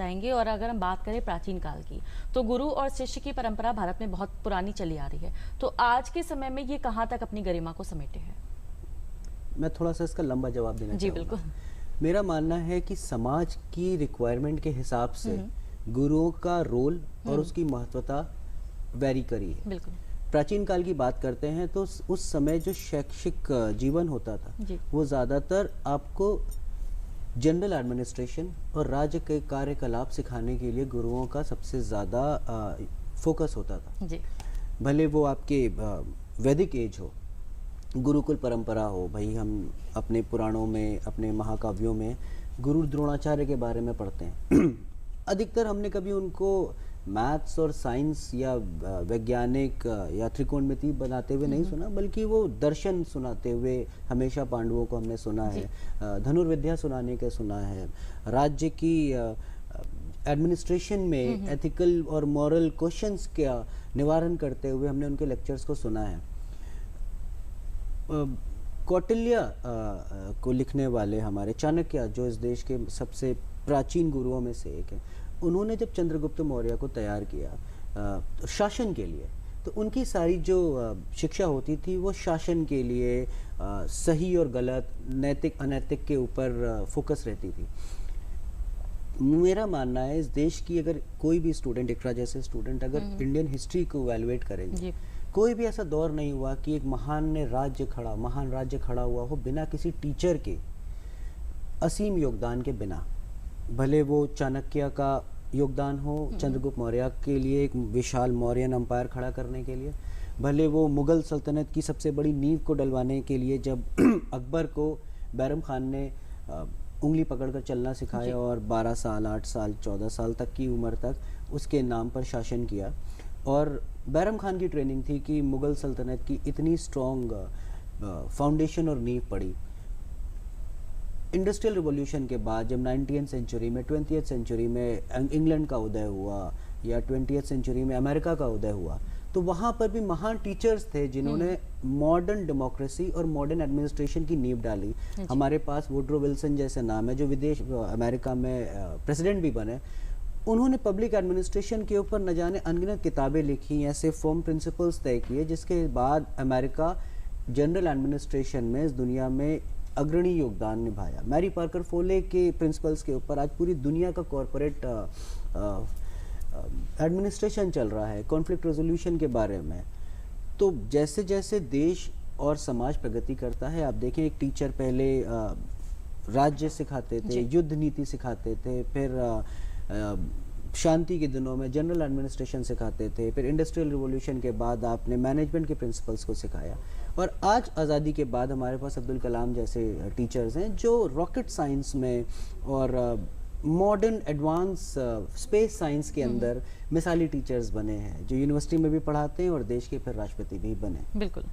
चाहेंगे। और अगर हम बात करें प्राचीन काल की, तो गुरु और शिष्य की परंपरा भारत में बहुत पुरानी चली आ रही है। तो आज के समय में ये कहाँ तक अपनी गरिमा को समेटे है? मैं थोड़ा सा इसका लंबा जवाब देना जी चाहूँगा। बिल्कुल। मेरा मानना है कि समाज की रिक्वायरमेंट के हिसाब से गुरुओं का रोल और उसकी महत्वता वेरी करी है। बिल्कुल। प्राचीन काल की बात करते हैं तो उस समय जो शैक्षिक जीवन होता था वो ज़्यादातर आपको जनरल एडमिनिस्ट्रेशन और राज्य के कार्यकलाप सिखाने के लिए गुरुओं का सबसे ज़्यादा फोकस होता था जी। भले वो आपके वैदिक एज हो, गुरुकुल परंपरा हो। भाई हम अपने पुराणों में, अपने महाकाव्यों में गुरु द्रोणाचार्य के बारे में पढ़ते हैं अधिकतर हमने कभी उनको मैथ्स और साइंस या वैज्ञानिक या त्रिकोणमिति बनाते हुए नहीं सुना, बल्कि वो दर्शन सुनाते हुए हमेशा पांडवों को हमने सुना है, धनुर्विद्या सुनाने के सुना है, राज्य की एडमिनिस्ट्रेशन में एथिकल और मॉरल क्वेश्चंस का निवारण करते हुए हमने उनके लेक्चर्स को सुना है। कौटिल्य को लिखने वाले हमारे चाणक्य, जो इस देश के सबसे प्राचीन गुरुओं में से एक है, उन्होंने जब चंद्रगुप्त मौर्य को तैयार किया शासन के लिए, तो उनकी सारी जो शिक्षा होती थी वो शासन के लिए सही और गलत, नैतिक अनैतिक के ऊपर फोकस रहती थी। मेरा मानना है इस देश की अगर कोई भी स्टूडेंट, इकरा जैसे स्टूडेंट अगर इंडियन हिस्ट्री को इवैल्यूएट करेंगे, कोई भी ऐसा दौर नहीं हुआ कि एक महान राज्य खड़ा हुआ हो बिना किसी टीचर के असीम योगदान के बिना। भले वो चाणक्य का योगदान हो चंद्रगुप्त मौर्य के लिए एक विशाल मौर्यन एम्पायर खड़ा करने के लिए, भले वो मुगल सल्तनत की सबसे बड़ी नींव को डलवाने के लिए जब अकबर को बैरम खान ने उंगली पकड़कर चलना सिखाया और 12 साल, 8 साल, 14 साल तक की उम्र तक उसके नाम पर शासन किया। और बैरम खान की ट्रेनिंग थी कि मुगल सल्तनत की इतनी स्ट्रॉन्ग फाउंडेशन और नींव पड़ी। इंडस्ट्रियल रिवॉल्यूशन के बाद जब 19th सेंचुरी में, 20th सेंचुरी में इंग्लैंड का उदय हुआ या 20th सेंचुरी में अमेरिका का उदय हुआ, तो वहाँ पर भी महान टीचर्स थे जिन्होंने मॉडर्न डेमोक्रेसी और मॉडर्न एडमिनिस्ट्रेशन की नींव डाली। हमारे पास वुड्रो विल्सन जैसे नाम है जो विदेश अमेरिका में प्रेसिडेंट भी बने। उन्होंने पब्लिक एडमिनिस्ट्रेशन के ऊपर न जाने अनगिनत किताबें लिखी, ऐसे फॉर्म प्रिंसिपल्स तय किए जिसके बाद अमेरिका जनरल एडमिनिस्ट्रेशन में इस दुनिया में अग्रणी योगदान निभाया। मैरी पार्कर फोले के प्रिंसिपल्स के ऊपर आज पूरी दुनिया का कॉरपोरेट एडमिनिस्ट्रेशन चल रहा है, कॉन्फ्लिक्ट रेजोल्यूशन के बारे में। तो जैसे जैसे देश और समाज प्रगति करता है, आप देखें एक टीचर पहले राज्य सिखाते थे, युद्ध नीति सिखाते थे, फिर शांति के दिनों में जनरल एडमिनिस्ट्रेशन सिखाते थे, फिर इंडस्ट्रियल रिवॉल्यूशन के बाद आपने मैनेजमेंट के प्रिंसिपल्स को सिखाया, और आज आज़ादी के बाद हमारे पास अब्दुल कलाम जैसे टीचर्स हैं जो रॉकेट साइंस में और मॉडर्न एडवांस स्पेस साइंस के अंदर मिसाली टीचर्स बने हैं, जो यूनिवर्सिटी में भी पढ़ाते हैं और देश के फिर राष्ट्रपति भी बने। बिल्कुल।